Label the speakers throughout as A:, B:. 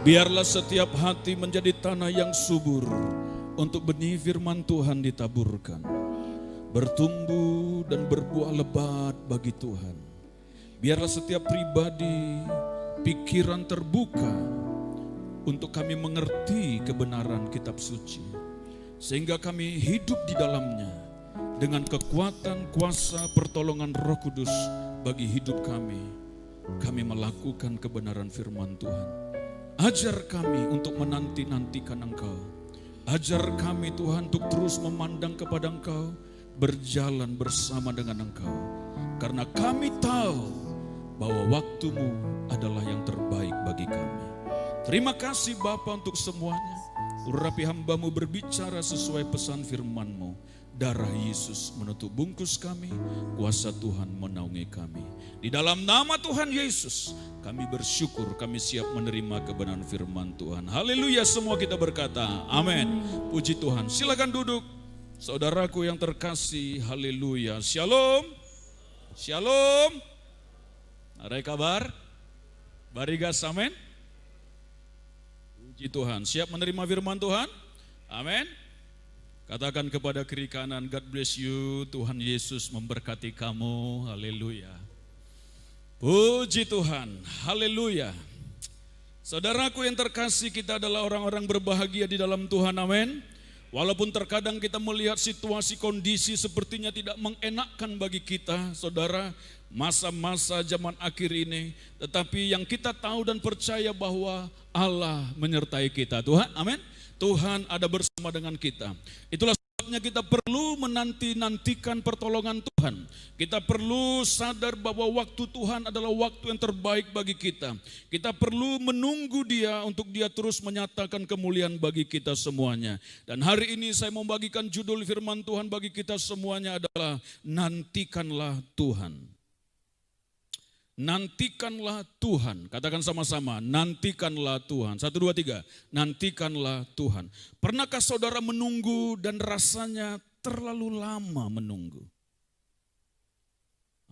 A: Biarlah setiap hati menjadi tanah yang subur untuk benih firman Tuhan ditaburkan. Bertumbuh dan berbuah lebat bagi Tuhan. Biarlah setiap pribadi pikiran terbuka untuk kami mengerti kebenaran kitab suci. Sehingga kami hidup di dalamnya dengan kekuatan kuasa pertolongan Roh Kudus bagi hidup kami. Kami melakukan kebenaran firman Tuhan. Ajar kami untuk menanti-nantikan Engkau. Ajar kami Tuhan untuk terus memandang kepada Engkau, berjalan bersama dengan Engkau. Karena kami tahu bahwa waktu-Mu adalah yang terbaik bagi kami. Terima kasih Bapa untuk semuanya. Urapi hamba-Mu berbicara sesuai pesan firman-Mu. Darah Yesus menutup bungkus kami, kuasa Tuhan menaungi kami. Di dalam nama Tuhan Yesus, kami bersyukur, kami siap menerima kebenaran firman Tuhan. Haleluya, semua kita berkata, amin. Puji Tuhan, silakan duduk. Saudaraku yang terkasih, haleluya. Shalom, shalom. Ada kabar? Barigas, amin. Puji Tuhan, siap menerima firman Tuhan? Amin. Katakan kepada kiri kanan, God bless you, Tuhan Yesus memberkati kamu, haleluya. Puji Tuhan, haleluya. Saudaraku yang terkasih, kita adalah orang-orang berbahagia di dalam Tuhan, amin. Walaupun terkadang kita melihat situasi kondisi sepertinya tidak mengenakkan bagi kita, saudara, masa-masa zaman akhir ini. Tetapi yang kita tahu dan percaya bahwa Allah menyertai kita, Tuhan, amin. Tuhan ada bersama dengan kita. Itulah sebabnya kita perlu menanti-nantikan pertolongan Tuhan. Kita perlu sadar bahwa waktu Tuhan adalah waktu yang terbaik bagi kita. Kita perlu menunggu Dia untuk Dia terus menyatakan kemuliaan bagi kita semuanya. Dan hari ini saya membagikan judul firman Tuhan bagi kita semuanya adalah nantikanlah Tuhan. Nantikanlah Tuhan. Katakan sama-sama, nantikanlah Tuhan. 1, 2, 3, nantikanlah Tuhan. Pernahkah saudara menunggu dan rasanya terlalu lama menunggu?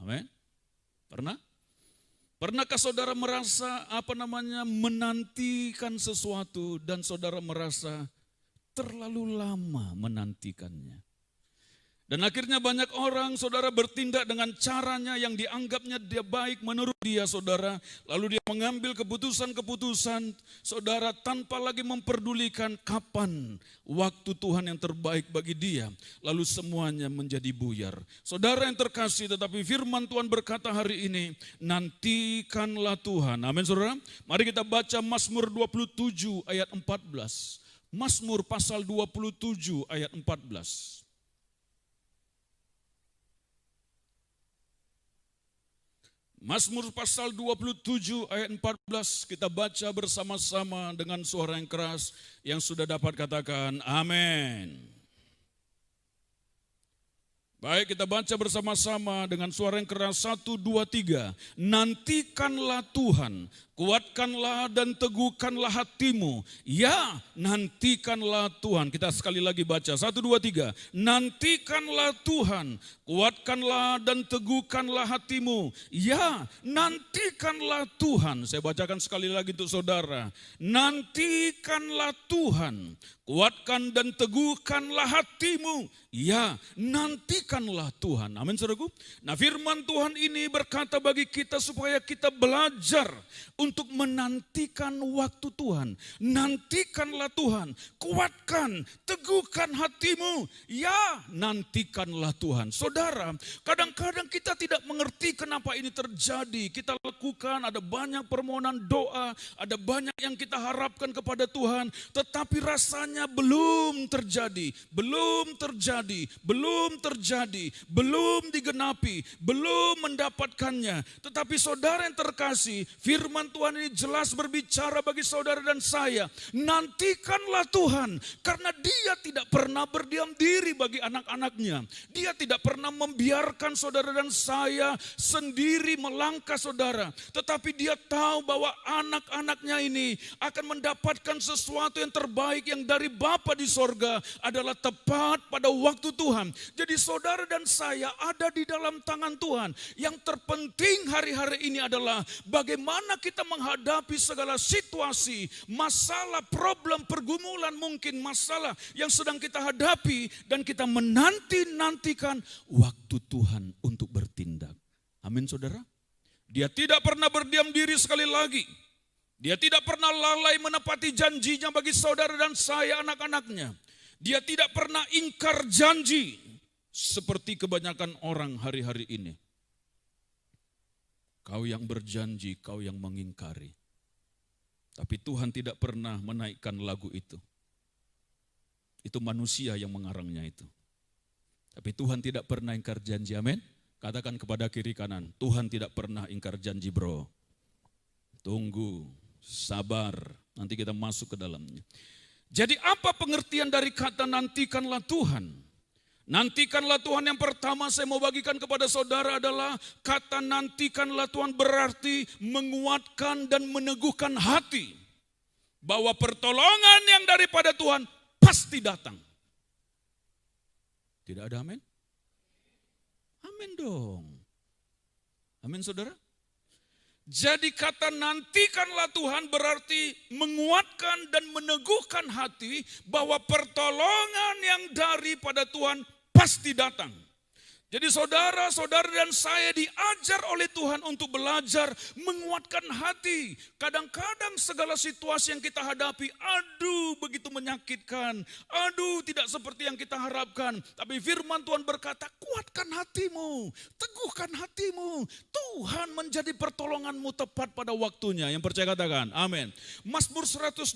A: Amin. Pernah? Pernahkah saudara merasa menantikan sesuatu dan saudara merasa terlalu lama menantikannya? Dan akhirnya banyak orang, saudara, bertindak dengan caranya yang dianggapnya dia baik menurut dia, saudara. Lalu dia mengambil keputusan-keputusan, saudara, tanpa lagi memperdulikan kapan waktu Tuhan yang terbaik bagi dia. Lalu semuanya menjadi buyar. Saudara yang terkasih, tetapi firman Tuhan berkata hari ini, nantikanlah Tuhan. Amin, saudara. Mari kita baca Mazmur 27 ayat 14. Mazmur pasal 27 ayat 14. Mazmur pasal 27 ayat 14 kita baca bersama-sama dengan suara yang keras yang sudah dapat katakan amin. Baik, kita baca bersama-sama dengan suara yang keras 1, 2, 3. Nantikanlah Tuhan, kuatkanlah dan teguhkanlah hatimu. Ya, nantikanlah Tuhan. Kita sekali lagi baca 1, 2, 3. Nantikanlah Tuhan, kuatkanlah dan teguhkanlah hatimu. Ya, nantikanlah Tuhan. Saya bacakan sekali lagi untuk saudara. Nantikanlah Tuhan, kuatkan dan teguhkanlah hatimu. Ya, nantikanlah Tuhan. Amin, saudaraku. Nah, firman Tuhan ini berkata bagi kita supaya kita belajar untuk menantikan waktu Tuhan. Nantikanlah Tuhan, kuatkan, teguhkan hatimu. Ya, nantikanlah Tuhan. Saudara, kadang-kadang kita tidak mengerti kenapa ini terjadi. Kita lakukan, ada banyak permohonan doa, ada banyak yang kita harapkan kepada Tuhan, tetapi rasanya belum terjadi, belum digenapi, belum mendapatkannya. Tetapi saudara yang terkasih, firman Tuhan ini jelas berbicara bagi saudara dan saya. Nantikanlah Tuhan, karena Dia tidak pernah berdiam diri bagi anak-anaknya. Dia tidak pernah membiarkan saudara dan saya sendiri melangkah, saudara. Tetapi Dia tahu bahwa anak-anaknya ini akan mendapatkan sesuatu yang terbaik yang dari Bapa di sorga adalah tepat pada waktu Tuhan. Jadi saudara dan saya ada di dalam tangan Tuhan. Yang terpenting hari-hari ini adalah bagaimana kita menghadapi segala situasi, masalah, problem, pergumulan, mungkin masalah yang sedang kita hadapi. Dan kita menanti-nantikan waktu Tuhan untuk bertindak. Amin saudara. Dia tidak pernah berdiam diri sekali lagi. Dia tidak pernah lalai menepati janjinya bagi saudara dan saya anak-anaknya. Dia tidak pernah ingkar janji seperti kebanyakan orang hari-hari ini. Kau yang berjanji, kau yang mengingkari. Tapi Tuhan tidak pernah menaikkan lagu itu. Itu manusia yang mengarangnya itu. Tapi Tuhan tidak pernah ingkar janji, amin. Katakan kepada kiri kanan, Tuhan tidak pernah ingkar janji bro. Tunggu, sabar, nanti kita masuk ke dalamnya. Jadi apa pengertian dari kata nantikanlah Tuhan? Nantikanlah Tuhan yang pertama saya mau bagikan kepada saudara adalah kata nantikanlah Tuhan berarti menguatkan dan meneguhkan hati. Bahwa pertolongan yang daripada Tuhan pasti datang. Tidak ada amin? Amin dong. Amin saudara. Jadi kata nantikanlah Tuhan berarti menguatkan dan meneguhkan hati bahwa pertolongan yang daripada Tuhan pasti datang. Jadi saudara-saudara dan saya diajar oleh Tuhan untuk belajar menguatkan hati. Kadang-kadang segala situasi yang kita hadapi, aduh begitu menyakitkan. Aduh tidak seperti yang kita harapkan. Tapi firman Tuhan berkata, kuatkan hatimu, teguhkan hatimu. Tuhan menjadi pertolonganmu tepat pada waktunya. Yang percaya katakan, amin. Mazmur 121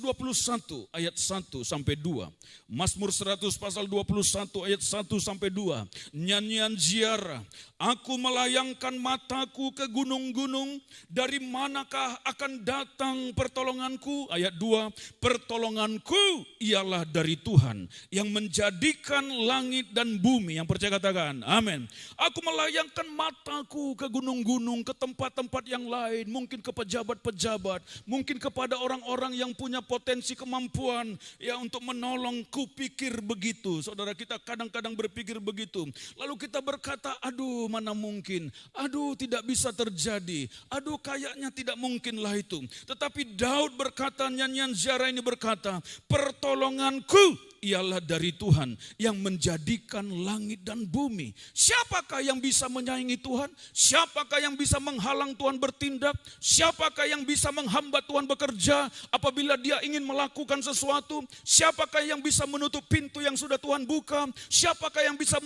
A: ayat 1 sampai 2. Mazmur 100 pasal 21 ayat 1 sampai 2. Nyanyian ziarah, aku melayangkan mataku ke gunung-gunung, dari manakah akan datang pertolonganku? Ayat 2, pertolonganku ialah dari Tuhan yang menjadikan langit dan bumi. Yang percaya katakan, amin. Aku melayangkan mataku ke gunung-gunung, ke tempat-tempat yang lain, mungkin ke pejabat-pejabat, mungkin kepada orang-orang yang punya potensi kemampuan ya untuk menolong. Kupikir begitu, saudara kita kadang-kadang berpikir begitu. Lalu kita berkata, aduh mana mungkin, aduh tidak bisa terjadi, aduh kayaknya tidak mungkinlah itu. Tetapi Daud berkata, nyanyian ziarah ini berkata, pertolonganku ialah dari Tuhan yang menjadikan langit dan bumi. Siapakah yang bisa menyaingi Tuhan? Siapakah yang bisa menghalang Tuhan bertindak? Siapakah yang bisa menghambat Tuhan bekerja apabila dia ingin melakukan sesuatu? Siapakah yang bisa menutup pintu yang sudah Tuhan buka? Siapakah yang bisa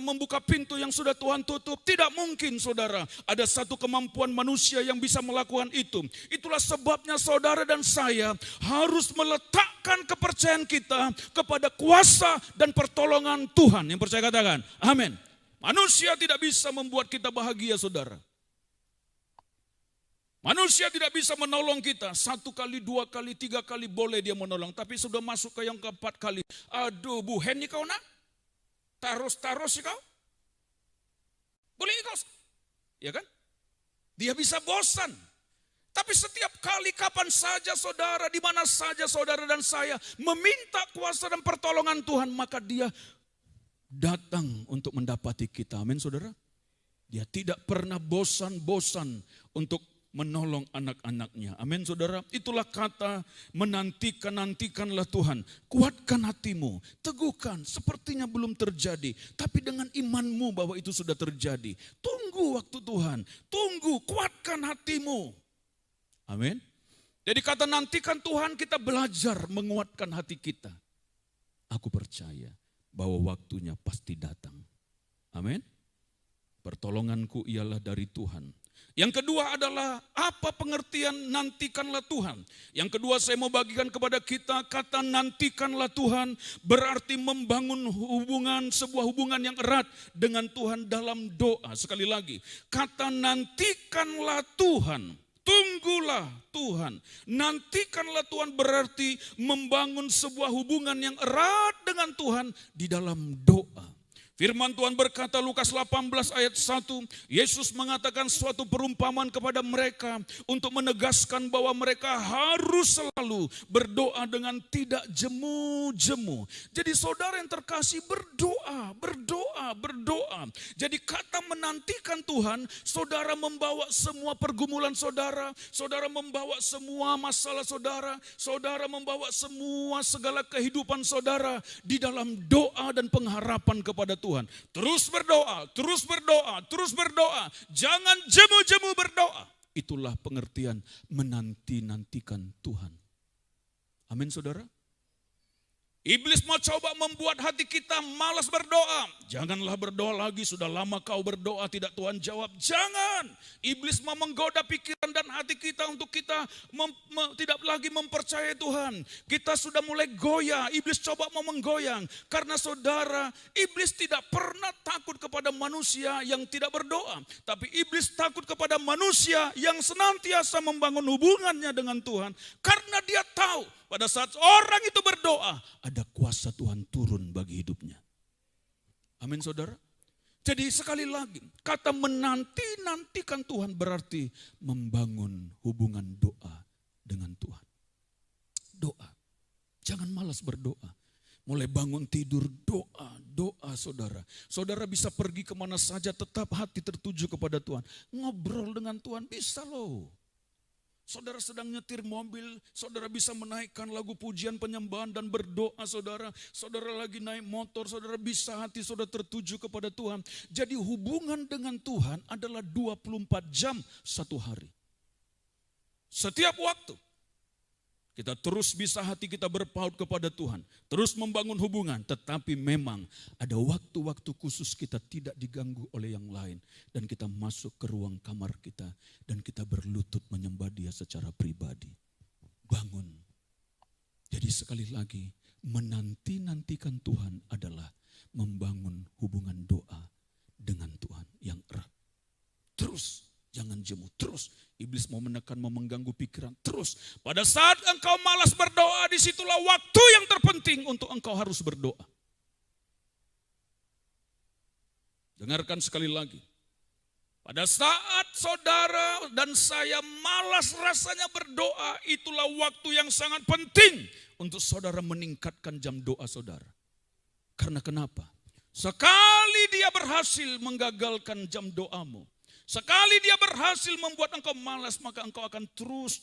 A: membuka pintu yang sudah Tuhan tutup? Tidak mungkin saudara. Ada satu kemampuan manusia yang bisa melakukan itu. Itulah sebabnya saudara dan saya harus meletakkan kepercayaan kita kepada kuasa dan pertolongan Tuhan. Yang percaya katakan, amin. Manusia tidak bisa membuat kita bahagia saudara. Manusia tidak bisa menolong kita. 1 kali, 2 kali, 3 kali boleh dia menolong. Tapi sudah masuk ke yang keempat kali. Aduh Bu Hen kau nak? Taros sih kau? Boleh kau? Ya kan? Dia bisa bosan. Tapi setiap kali kapan saja saudara, di mana saja saudara dan saya meminta kuasa dan pertolongan Tuhan, maka dia datang untuk mendapati kita. Amin saudara. Dia tidak pernah bosan-bosan untuk menolong anak-anaknya. Amin saudara. Itulah kata menantikanlah Tuhan. Kuatkan hatimu, teguhkan. Sepertinya belum terjadi, tapi dengan imanmu bahwa itu sudah terjadi. Tunggu waktu Tuhan. Tunggu, kuatkan hatimu. Amin. Jadi kata nantikan Tuhan, kita belajar menguatkan hati kita. Aku percaya bahwa waktunya pasti datang. Amin. Pertolonganku ialah dari Tuhan. Yang kedua adalah apa pengertian nantikanlah Tuhan. Yang kedua saya mau bagikan kepada kita, kata nantikanlah Tuhan berarti membangun hubungan, sebuah hubungan yang erat dengan Tuhan dalam doa. Sekali lagi, kata nantikanlah Tuhan. Tunggulah Tuhan, nantikanlah Tuhan berarti membangun sebuah hubungan yang erat dengan Tuhan di dalam doa. Firman Tuhan berkata Lukas 18 ayat 1, Yesus mengatakan suatu perumpamaan kepada mereka untuk menegaskan bahwa mereka harus selalu berdoa dengan tidak jemu-jemu. Jadi saudara yang terkasih, berdoa. Jadi kata menantikan Tuhan, saudara membawa semua pergumulan saudara, saudara membawa semua masalah saudara, saudara membawa semua segala kehidupan saudara di dalam doa dan pengharapan kepada Tuhan. Terus berdoa. Jangan jemu-jemu berdoa. Itulah pengertian menanti-nantikan Tuhan. Amin saudara. Iblis mau coba membuat hati kita malas berdoa. Janganlah berdoa lagi, sudah lama kau berdoa tidak Tuhan jawab. Jangan. Iblis mau menggoda pikiran dan hati kita untuk kita tidak lagi mempercayai Tuhan. Kita sudah mulai goyah, iblis coba mau menggoyang. Karena saudara, iblis tidak pernah takut kepada manusia yang tidak berdoa. Tapi iblis takut kepada manusia yang senantiasa membangun hubungannya dengan Tuhan. Karena dia tahu pada saat orang itu berdoa, ada kuasa Tuhan turun bagi hidupnya. Amin saudara. Jadi sekali lagi, kata menanti-nantikan Tuhan berarti membangun hubungan doa dengan Tuhan. Doa. Jangan malas berdoa. Mulai bangun tidur, doa saudara. Saudara bisa pergi kemana saja, tetap hati tertuju kepada Tuhan. Ngobrol dengan Tuhan bisa loh. Saudara sedang nyetir mobil, saudara bisa menaikkan lagu pujian penyembahan dan berdoa saudara. Saudara lagi naik motor, saudara bisa hati saudara tertuju kepada Tuhan. Jadi hubungan dengan Tuhan adalah 24 jam satu hari. Setiap waktu. Kita terus bisa hati kita berpaut kepada Tuhan. Terus membangun hubungan. Tetapi memang ada waktu-waktu khusus kita tidak diganggu oleh yang lain. Dan kita masuk ke ruang kamar kita. Dan kita berlutut menyembah Dia secara pribadi. Bangun. Jadi sekali lagi, menanti-nantikan Tuhan adalah membangun hubungan doa dengan Tuhan yang erat. Terus. Jangan jemu, terus. Iblis mau menekan, mau mengganggu pikiran, terus. Pada saat engkau malas berdoa, disitulah waktu yang terpenting untuk engkau harus berdoa. Dengarkan sekali lagi. Pada saat saudara dan saya malas rasanya berdoa, itulah waktu yang sangat penting untuk saudara meningkatkan jam doa saudara. Karena kenapa? Sekali dia berhasil menggagalkan jam doamu, sekali dia berhasil membuat engkau malas, maka engkau akan terus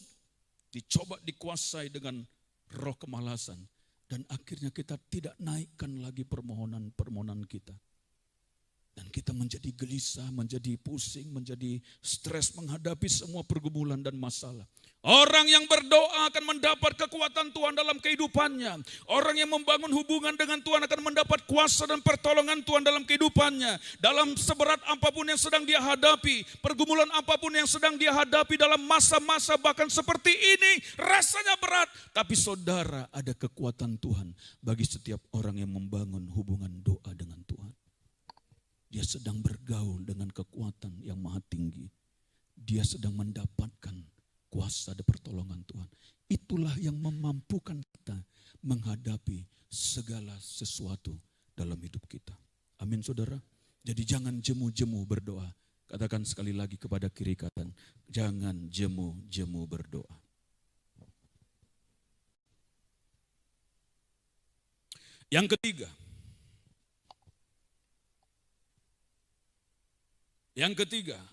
A: dicoba dikuasai dengan roh kemalasan. Dan akhirnya kita tidak naikkan lagi permohonan kita. Dan kita menjadi gelisah, menjadi pusing, menjadi stres menghadapi semua pergumulan dan masalah. Orang yang berdoa akan mendapat kekuatan Tuhan dalam kehidupannya. Orang yang membangun hubungan dengan Tuhan akan mendapat kuasa dan pertolongan Tuhan dalam kehidupannya. Dalam seberat apapun yang sedang dia hadapi, pergumulan apapun yang sedang dia hadapi dalam masa-masa bahkan seperti ini, rasanya berat. Tapi saudara, ada kekuatan Tuhan bagi setiap orang yang membangun hubungan doa dengan Tuhan. Dia sedang bergaul dengan kekuatan yang maha tinggi. Dia sedang mendapatkan kuasa dan pertolongan Tuhan. Itulah yang memampukan kita menghadapi segala sesuatu dalam hidup kita. Amin saudara. Jadi jangan jemu-jemu berdoa. Katakan sekali lagi kepada kiri kanan. Jangan jemu-jemu berdoa. Yang ketiga.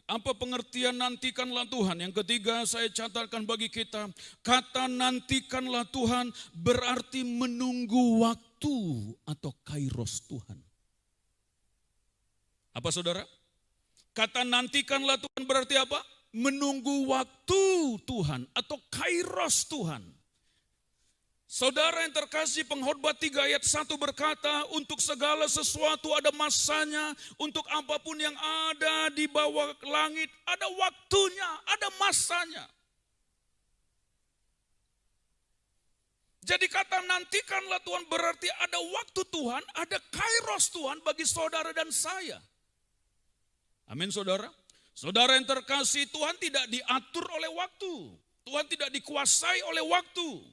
A: Apa pengertian nantikanlah Tuhan? Yang ketiga saya catatkan bagi kita, kata nantikanlah Tuhan berarti menunggu waktu atau kairos Tuhan. Apa saudara? Kata nantikanlah Tuhan berarti apa? Menunggu waktu Tuhan atau kairos Tuhan. Saudara yang terkasih, Pengkhotbah 3 ayat 1 berkata, untuk segala sesuatu ada masanya, untuk apapun yang ada di bawah langit, ada waktunya, ada masanya. Jadi kata nantikanlah Tuhan berarti ada waktu Tuhan, ada kairos Tuhan bagi saudara dan saya. Amin saudara. Saudara yang terkasih, Tuhan tidak diatur oleh waktu. Tuhan tidak dikuasai oleh waktu.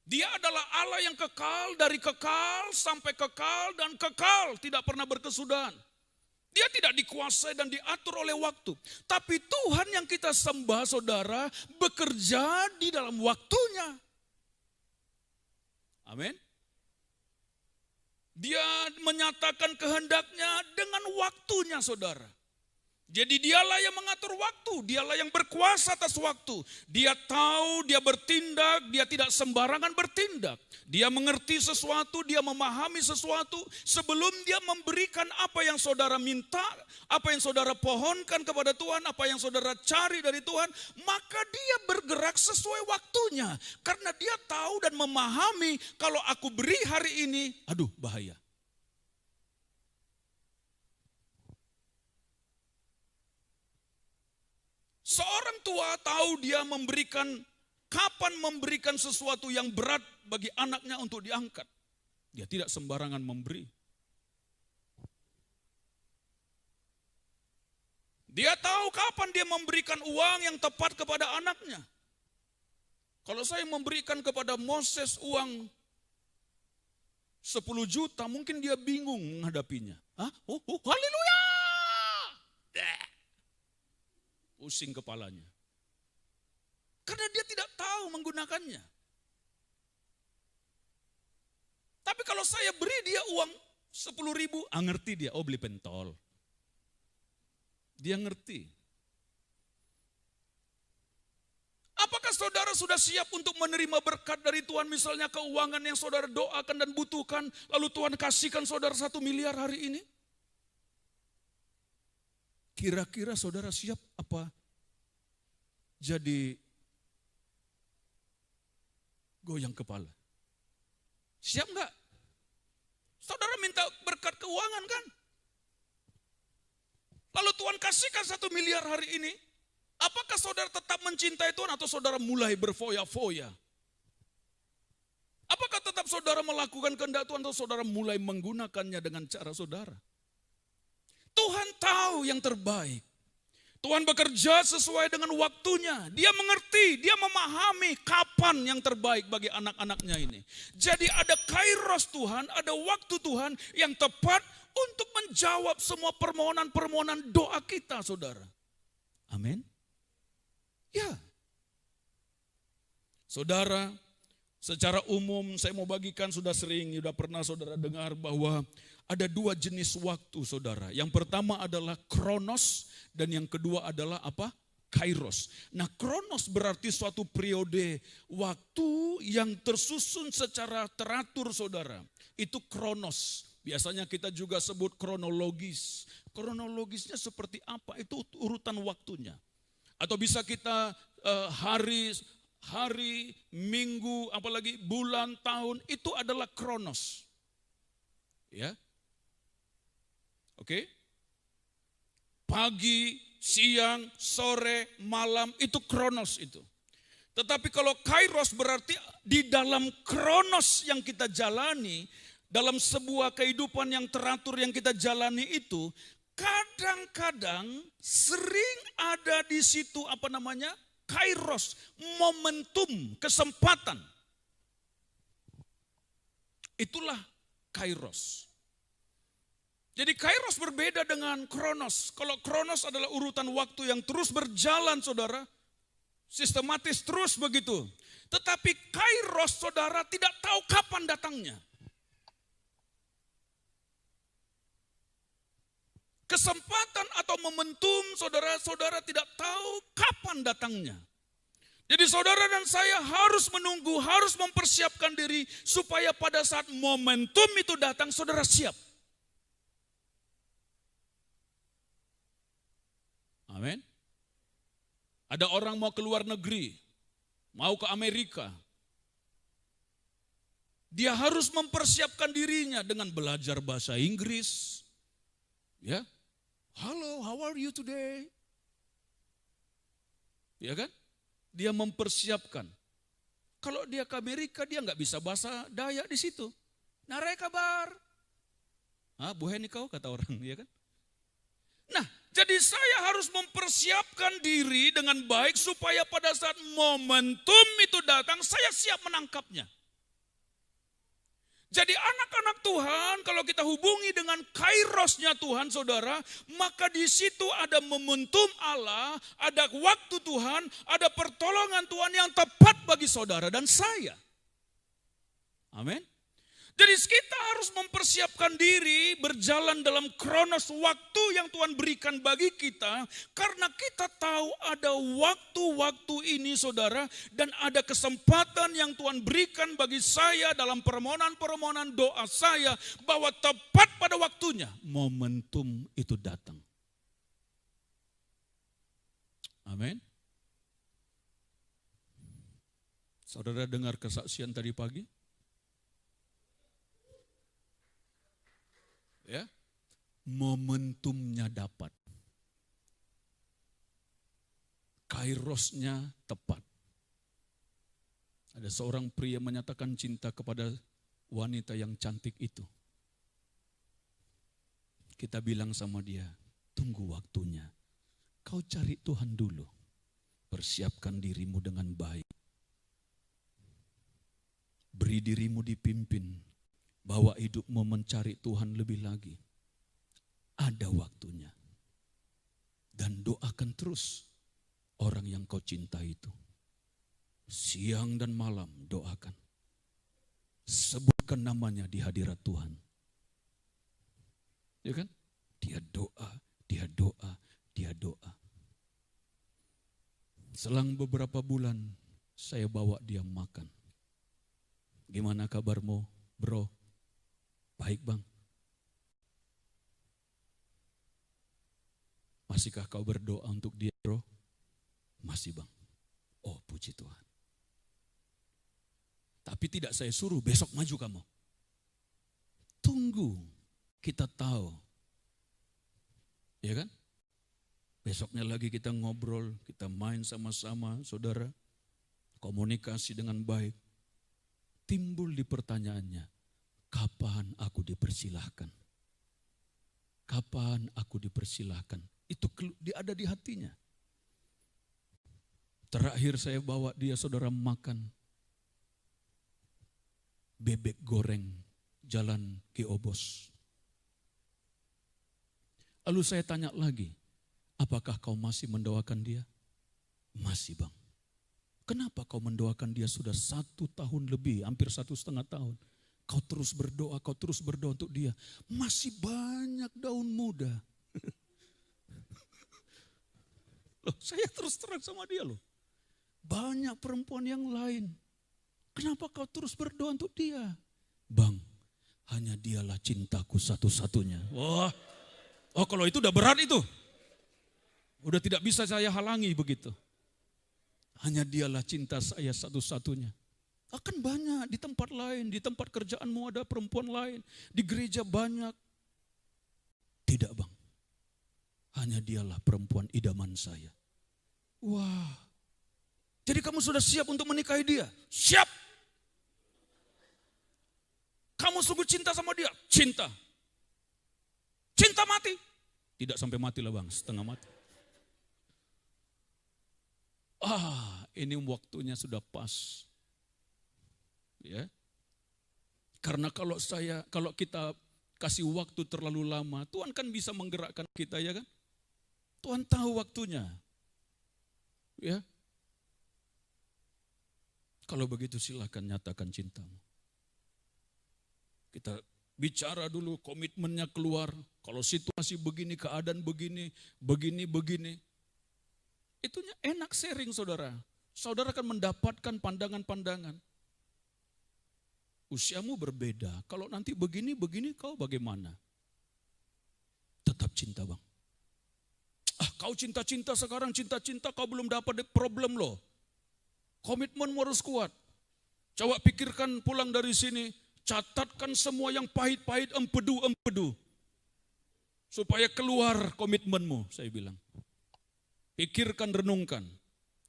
A: Dia adalah Allah yang kekal, dari kekal sampai kekal dan kekal, tidak pernah berkesudahan. Dia tidak dikuasai dan diatur oleh waktu. Tapi Tuhan yang kita sembah, saudara, bekerja di dalam waktunya. Amin. Dia menyatakan kehendaknya dengan waktunya, saudara. Jadi dialah yang mengatur waktu, dialah yang berkuasa atas waktu. Dia tahu, dia bertindak, dia tidak sembarangan bertindak. Dia mengerti sesuatu, dia memahami sesuatu sebelum dia memberikan apa yang saudara minta, apa yang saudara pohonkan kepada Tuhan, apa yang saudara cari dari Tuhan. Maka dia bergerak sesuai waktunya. Karena dia tahu dan memahami kalau aku beri hari ini, aduh bahaya. Seorang tua tahu dia kapan memberikan sesuatu yang berat bagi anaknya untuk diangkat. Dia tidak sembarangan memberi. Dia tahu kapan dia memberikan uang yang tepat kepada anaknya. Kalau saya memberikan kepada Moses uang 10 juta, mungkin dia bingung menghadapinya. Haleluya! Pusing kepalanya. Karena dia tidak tahu menggunakannya. Tapi kalau saya beri dia uang 10 ribu, ngerti dia, beli pentol. Dia ngerti. Apakah saudara sudah siap untuk menerima berkat dari Tuhan, misalnya keuangan yang saudara doakan dan butuhkan, lalu Tuhan kasihkan saudara 1 miliar hari ini? Kira-kira saudara siap apa jadi goyang kepala? Siap enggak? Saudara minta berkat keuangan kan? Lalu Tuhan kasihkan 1 miliar hari ini. Apakah saudara tetap mencintai Tuhan atau saudara mulai berfoya-foya? Apakah tetap saudara melakukan kehendak Tuhan atau saudara mulai menggunakannya dengan cara saudara? Tuhan tahu yang terbaik. Tuhan bekerja sesuai dengan waktunya. Dia mengerti, dia memahami kapan yang terbaik bagi anak-anaknya ini. Jadi ada kairos Tuhan, ada waktu Tuhan yang tepat untuk menjawab semua permohonan-permohonan doa kita, saudara. Amin. Ya. Saudara, secara umum saya mau bagikan, sudah pernah saudara dengar bahwa ada 2 jenis waktu, saudara. Yang pertama adalah kronos dan yang kedua adalah apa? Kairos. Nah, kronos berarti suatu periode waktu yang tersusun secara teratur, saudara. Itu kronos. Biasanya kita juga sebut kronologis. Kronologisnya seperti apa? Itu urutan waktunya. Atau bisa kita hari, minggu, apalagi bulan, tahun, itu adalah kronos. Ya. Oke? Pagi, siang, sore, malam, itu kronos itu. Tetapi kalau kairos berarti di dalam kronos yang kita jalani, dalam sebuah kehidupan yang teratur yang kita jalani itu, kadang-kadang sering ada di situ kairos, momentum, kesempatan. Itulah kairos. Jadi kairos berbeda dengan kronos. Kalau kronos adalah urutan waktu yang terus berjalan, saudara. Sistematis terus begitu. Tetapi kairos, saudara, tidak tahu kapan datangnya. Kesempatan atau momentum, saudara-saudara tidak tahu kapan datangnya. Jadi saudara dan saya harus menunggu, harus mempersiapkan diri supaya pada saat momentum itu datang, saudara siap. Amin. Ada orang mau ke luar negeri, mau ke Amerika. Dia harus mempersiapkan dirinya dengan belajar bahasa Inggris. Ya. Hello, how are you today? Ya kan? Dia mempersiapkan. Kalau dia ke Amerika, dia nggak bisa bahasa Dayak di situ. Narai kabar. Buhen kau kata orang, ya kan? Nah, jadi saya harus mempersiapkan diri dengan baik supaya pada saat momentum itu datang, saya siap menangkapnya. Jadi anak-anak Tuhan, kalau kita hubungi dengan kairosnya Tuhan, saudara, maka di situ ada momentum Allah, ada waktu Tuhan, ada pertolongan Tuhan yang tepat bagi saudara dan saya. Amin. Jadi kita harus mempersiapkan diri berjalan dalam kronos waktu yang Tuhan berikan bagi kita. Karena kita tahu ada waktu-waktu ini saudara. Dan ada kesempatan yang Tuhan berikan bagi saya dalam permohonan-permohonan doa saya. Bahwa tepat pada waktunya momentum itu datang. Amin. Saudara dengar kesaksian tadi pagi? Ya, momentumnya dapat, kairosnya tepat. Ada seorang pria menyatakan cinta kepada wanita yang cantik itu. Kita bilang sama dia, tunggu waktunya. Kau cari Tuhan dulu, persiapkan dirimu dengan baik. Beri dirimu dipimpin. Bawa hidupmu mencari Tuhan lebih lagi. Ada waktunya. Dan doakan terus orang yang kau cinta itu. Siang dan malam doakan. Sebutkan namanya di hadirat Tuhan. Ya kan? Dia doa, dia doa, dia doa. Selang beberapa bulan saya bawa dia makan. Gimana kabarmu, bro? Baik bang. Masihkah kau berdoa untuk dia bro? Masih bang. Oh puji Tuhan. Tapi tidak saya suruh besok maju kamu. Tunggu. Kita tahu. Ya kan? Besoknya lagi kita ngobrol. Kita main sama-sama saudara. Komunikasi dengan baik. Timbul di pertanyaannya. Kapan aku dipersilahkan? Kapan aku dipersilahkan? Itu ada di hatinya. Terakhir saya bawa dia saudara makan bebek goreng Jalan Geobos. Lalu saya tanya lagi, apakah kau masih mendoakan dia? Masih bang. Kenapa kau mendoakan dia sudah 1 tahun lebih, hampir 1,5 tahun? Kau terus berdoa untuk dia. Masih banyak daun muda. Loh, saya terus terang sama dia loh. Banyak perempuan yang lain. Kenapa kau terus berdoa untuk dia? Bang, hanya dialah cintaku satu-satunya. Wah, oh kalau itu udah berat itu. Udah tidak bisa saya halangi begitu. Hanya dialah cinta saya satu-satunya. Akan banyak di tempat lain, di tempat kerjaanmu ada perempuan lain, di gereja banyak. Tidak bang, hanya dialah perempuan idaman saya. Wah, jadi kamu sudah siap untuk menikahi dia? Siap. Kamu sungguh cinta sama dia? Cinta. Cinta mati? Tidak sampai mati lah bang, setengah mati. Ini waktunya sudah pas. Ya. Karena kalau kita kasih waktu terlalu lama, Tuhan kan bisa menggerakkan kita ya kan? Tuhan tahu waktunya. Ya. Kalau begitu silakan nyatakan cintamu. Kita bicara dulu, komitmennya keluar. Kalau situasi begini, keadaan begini, begini. Itunya enak sharing saudara. Saudara akan mendapatkan pandangan-pandangan. Usiamu berbeda. Kalau nanti begini kau bagaimana? Tetap cinta bang. Kau cinta-cinta sekarang, cinta-cinta kau belum dapat problem loh. Komitmenmu harus kuat. Coba pikirkan pulang dari sini. Catatkan semua yang pahit-pahit, empedu. Supaya keluar komitmenmu, saya bilang. Pikirkan, renungkan.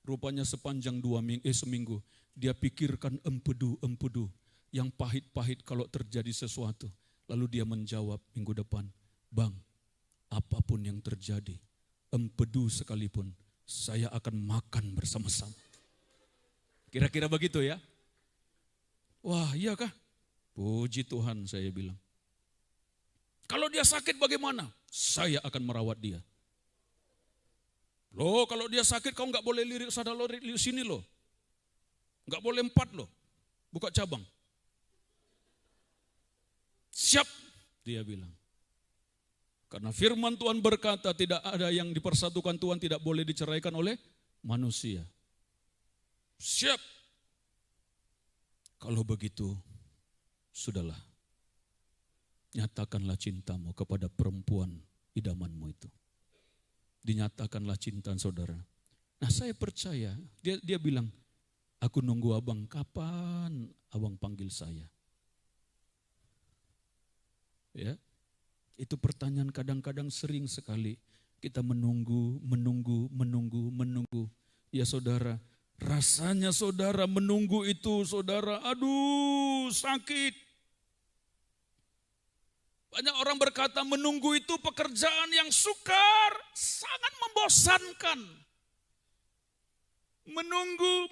A: Rupanya sepanjang seminggu. Dia pikirkan empedu. Yang pahit-pahit kalau terjadi sesuatu. Lalu dia menjawab minggu depan, bang, apapun yang terjadi, empedu sekalipun, saya akan makan bersama-sama. Kira-kira begitu ya? Wah, iya kah? Puji Tuhan, saya bilang. Kalau dia sakit bagaimana? Saya akan merawat dia. Loh, kalau dia sakit kau nggak boleh lirik sana lo, lirik sini loh. Nggak boleh 4 loh. Buka cabang. Siap, dia bilang. Karena firman Tuhan berkata tidak ada yang dipersatukan Tuhan tidak boleh diceraikan oleh manusia. Siap. Kalau begitu, sudahlah. Nyatakanlah cintamu kepada perempuan idamanmu itu. Dinyatakanlah cinta saudara. Nah saya percaya, dia bilang, aku nunggu abang, kapan abang panggil saya? Ya, itu pertanyaan kadang-kadang sering sekali kita menunggu. Ya saudara, rasanya saudara menunggu itu saudara, aduh sakit. Banyak orang berkata menunggu itu pekerjaan yang sukar, sangat membosankan. Menunggu.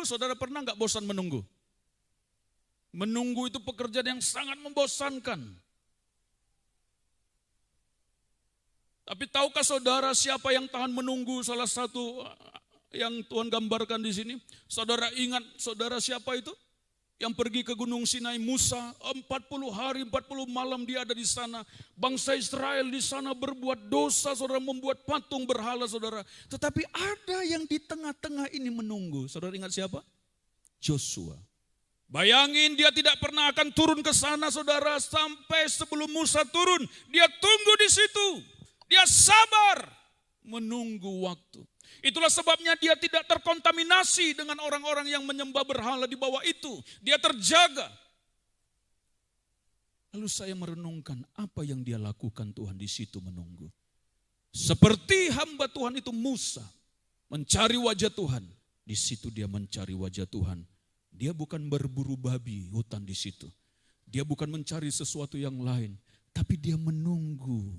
A: Saudara pernah nggak bosan menunggu? Menunggu itu pekerjaan yang sangat membosankan. Tapi tahukah saudara siapa yang tahan menunggu? Salah satu yang Tuhan gambarkan di sini. Saudara ingat saudara siapa itu? Yang pergi ke Gunung Sinai, Musa, 40 hari, 40 malam dia ada di sana. Bangsa Israel di sana berbuat dosa, saudara, membuat patung berhala, saudara. Tetapi ada yang di tengah-tengah ini menunggu. Saudara ingat siapa? Joshua. Bayangin dia tidak pernah akan turun ke sana, saudara, sampai sebelum Musa turun. Dia tunggu di situ. Dia sabar menunggu waktu. Itulah sebabnya dia tidak terkontaminasi dengan orang-orang yang menyembah berhala di bawah itu. Dia terjaga. Lalu saya merenungkan apa yang dia lakukan Tuhan di situ menunggu. Seperti hamba Tuhan itu Musa mencari wajah Tuhan. Di situ dia mencari wajah Tuhan. Dia bukan berburu babi hutan di situ. Dia bukan mencari sesuatu yang lain. Tapi dia menunggu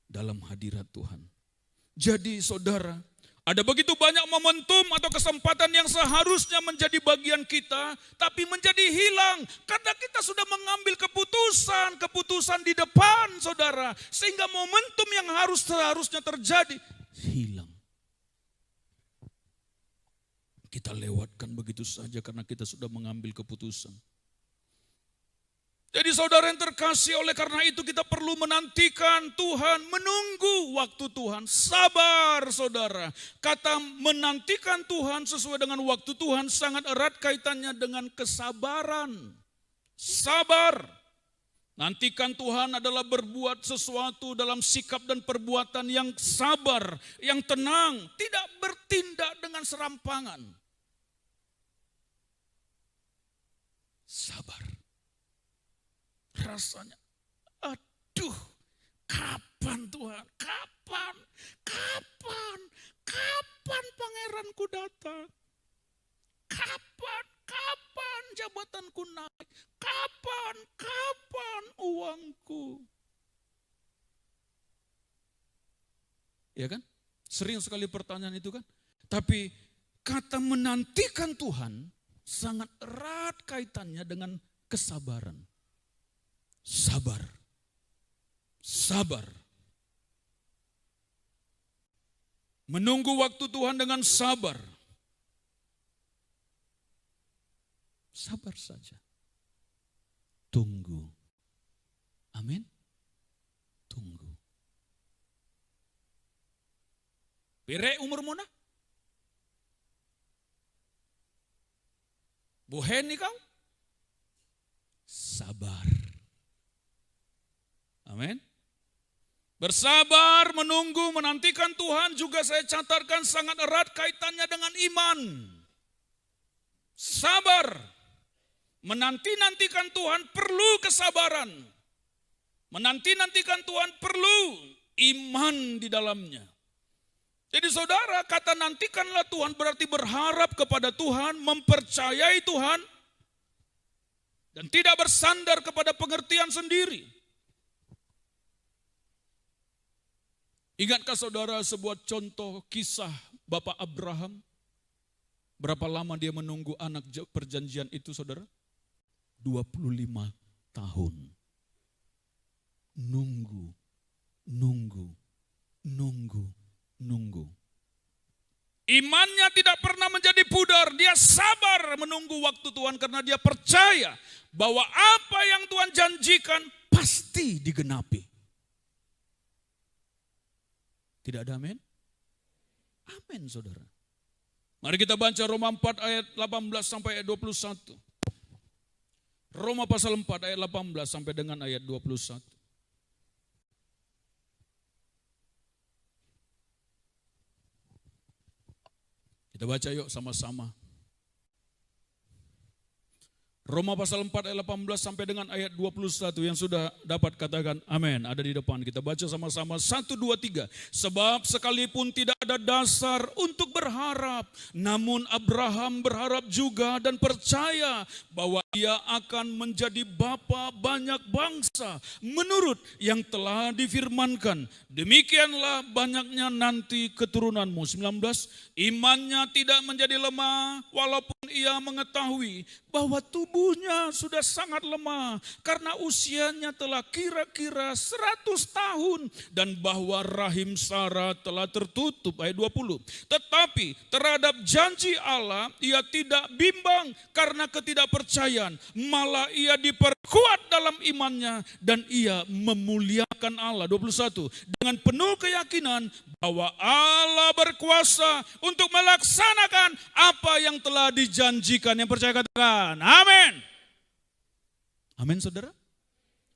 A: dalam hadirat Tuhan. Jadi saudara, ada begitu banyak momentum atau kesempatan yang seharusnya menjadi bagian kita, tapi menjadi hilang karena kita sudah mengambil keputusan di depan saudara. Sehingga momentum yang seharusnya terjadi, hilang. Kita lewatkan begitu saja karena kita sudah mengambil keputusan. Jadi saudara yang terkasih, oleh karena itu kita perlu menantikan Tuhan, menunggu waktu Tuhan. Sabar saudara. Kata menantikan Tuhan sesuai dengan waktu Tuhan sangat erat kaitannya dengan kesabaran. Sabar. Nantikan Tuhan adalah berbuat sesuatu dalam sikap dan perbuatan yang sabar, yang tenang, tidak bertindak dengan serampangan. Sabar. Rasanya, aduh, kapan Tuhan, kapan pangeranku datang, kapan jabatanku naik, kapan uangku. Ya kan? Sering sekali pertanyaan itu kan. Tapi kata menantikan Tuhan sangat erat kaitannya dengan kesabaran. Sabar. Menunggu waktu Tuhan dengan sabar. Sabar saja. Tunggu. Amin. Tunggu. Pire umur mana? Buhen nih kau? Sabar. Amin. Bersabar, menunggu, menantikan Tuhan juga saya catatkan sangat erat kaitannya dengan iman. Sabar. Menanti-nantikan Tuhan perlu kesabaran. Menanti-nantikan Tuhan perlu iman di dalamnya. Jadi saudara, kata nantikanlah Tuhan berarti berharap kepada Tuhan, mempercayai Tuhan, dan tidak bersandar kepada pengertian sendiri. Ingatkah saudara sebuah contoh kisah Bapak Abraham? Berapa lama dia menunggu anak perjanjian itu saudara? 25 tahun. Nunggu, nunggu, nunggu, nunggu. Imannya tidak pernah menjadi pudar. Dia sabar menunggu waktu Tuhan karena dia percaya bahwa apa yang Tuhan janjikan pasti digenapi. Tidak ada amin? Amin, saudara. Mari kita baca Roma 4 ayat 18 sampai ayat 21. Roma pasal 4 ayat 18 sampai dengan ayat 21. Kita baca yuk sama-sama. Roma pasal 4 ayat 18 sampai dengan ayat 21. Yang sudah dapat katakan amin. Ada di depan. Kita baca sama-sama. 1, 2, 3. Sebab sekalipun tidak ada dasar untuk berharap, namun Abraham berharap juga dan percaya bahwa ia akan menjadi bapa banyak bangsa menurut yang telah difirmankan. Demikianlah banyaknya nanti keturunanmu. 19. Imannya tidak menjadi lemah walaupun ia mengetahui bahwa tubuhnya sudah sangat lemah karena usianya telah kira-kira 100 tahun dan bahwa rahim Sarah telah tertutup. Ayat 20. Tetapi terhadap janji Allah ia tidak bimbang karena ketidakpercayaan, malah ia diperkuat dalam imannya dan ia memuliakan Allah. 21. Dengan penuh keyakinan bahwa Allah berkuasa untuk melaksanakan apa yang telah dijanjikan. Yang percaya katakan amin. Amin, saudara.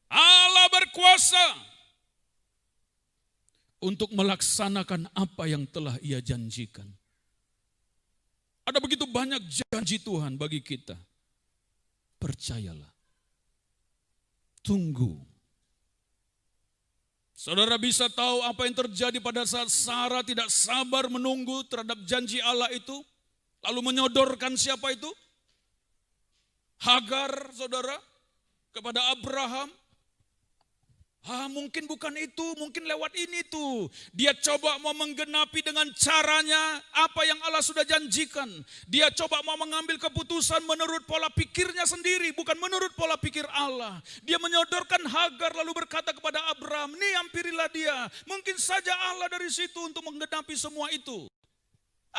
A: Allah berkuasa untuk melaksanakan apa yang telah ia janjikan. Ada begitu banyak janji Tuhan bagi kita. Percayalah. Tunggu. Saudara bisa tahu apa yang terjadi pada saat Sarah tidak sabar menunggu terhadap janji Allah itu. Lalu menyodorkan siapa itu? Hagar, saudara, kepada Abraham. Mungkin bukan itu, mungkin lewat ini tuh. Dia coba mau menggenapi dengan caranya apa yang Allah sudah janjikan. Dia coba mau mengambil keputusan menurut pola pikirnya sendiri, bukan menurut pola pikir Allah. Dia menyodorkan Hagar lalu berkata kepada Abraham, nih hampirilah dia. Mungkin saja Allah dari situ untuk menggenapi semua itu.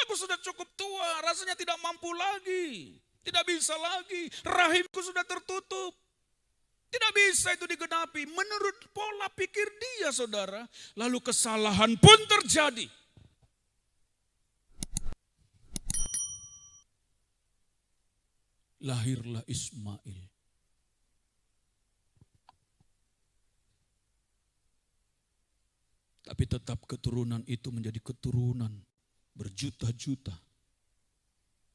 A: Aku sudah cukup tua, rasanya tidak mampu lagi. Tidak bisa lagi, rahimku sudah tertutup. Tidak bisa itu digenapi menurut pola pikir dia, saudara. Lalu kesalahan pun terjadi. Lahirlah Ismail. Tapi tetap keturunan itu menjadi keturunan berjuta-juta.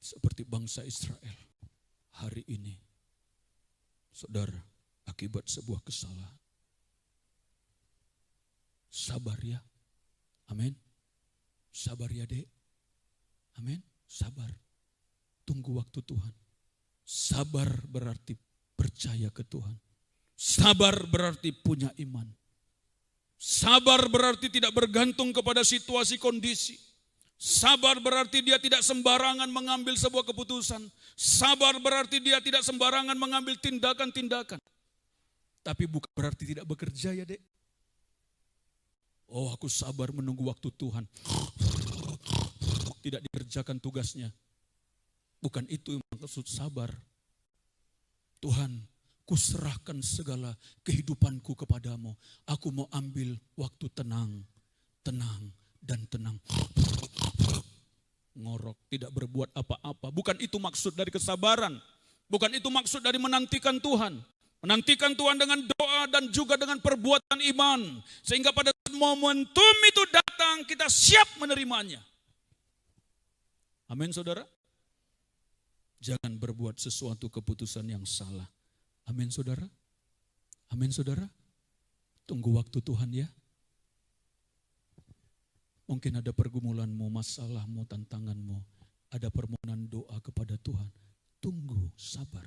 A: Seperti bangsa Israel hari ini. Saudara, akibat sebuah kesalahan. Sabar ya. Amin. Sabar ya, Dek. Amin. Sabar. Tunggu waktu Tuhan. Sabar berarti percaya ke Tuhan. Sabar berarti punya iman. Sabar berarti tidak bergantung kepada situasi kondisi. Sabar berarti dia tidak sembarangan mengambil sebuah keputusan. Sabar berarti dia tidak sembarangan mengambil tindakan-tindakan. Tapi bukan berarti tidak bekerja ya, Dek. Oh, aku sabar menunggu waktu Tuhan. Tidak dikerjakan tugasnya. Bukan itu yang maksud sabar. Tuhan, kuserahkan segala kehidupanku kepadamu. Aku mau ambil waktu tenang, tenang, dan tenang. Ngorok, tidak berbuat apa-apa. Bukan itu maksud dari kesabaran. Bukan itu maksud dari menantikan Tuhan. Menantikan Tuhan dengan doa dan juga dengan perbuatan iman. Sehingga pada momentum itu datang, kita siap menerimanya. Amin, saudara. Jangan berbuat sesuatu keputusan yang salah. Amin, saudara. Amin, saudara. Tunggu waktu Tuhan ya. Mungkin ada pergumulanmu, masalahmu, tantanganmu. Ada permohonan doa kepada Tuhan. Tunggu, sabar.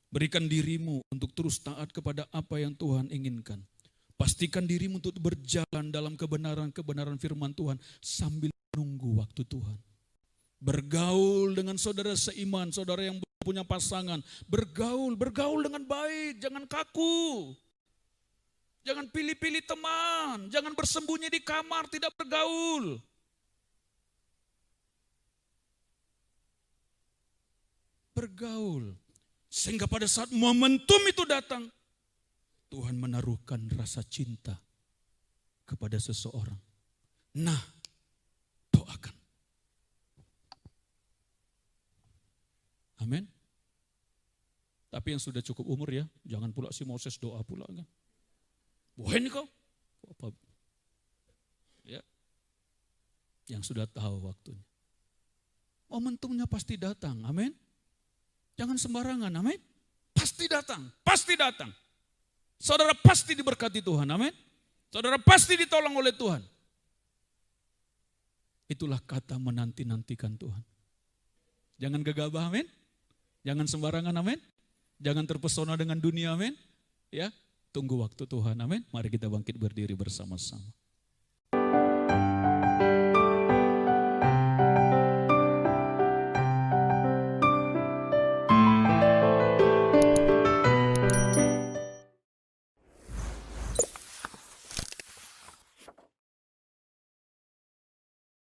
A: Berikan dirimu untuk terus taat kepada apa yang Tuhan inginkan. Pastikan dirimu untuk berjalan dalam kebenaran-kebenaran firman Tuhan sambil menunggu waktu Tuhan. Bergaul dengan saudara seiman, saudara yang punya pasangan, bergaul dengan baik, jangan kaku. Jangan pilih-pilih teman, jangan bersembunyi di kamar, tidak bergaul. Bergaul. Sehingga pada saat momentum itu datang, Tuhan menaruhkan rasa cinta kepada seseorang. Nah, doakan. Amin. Tapi yang sudah cukup umur ya, jangan pula si Moses doa pula kan. Bohen kau. Apa? Ya. Yang sudah tahu waktunya. Momentumnya pasti datang, amin. Jangan sembarangan, amin. Pasti datang, pasti datang. Saudara pasti diberkati Tuhan, amin. Saudara pasti ditolong oleh Tuhan. Itulah kata menanti-nantikan Tuhan. Jangan gegabah, amin. Jangan sembarangan, amin. Jangan terpesona dengan dunia, amin. Ya, tunggu waktu Tuhan, amin. Mari kita bangkit berdiri bersama-sama.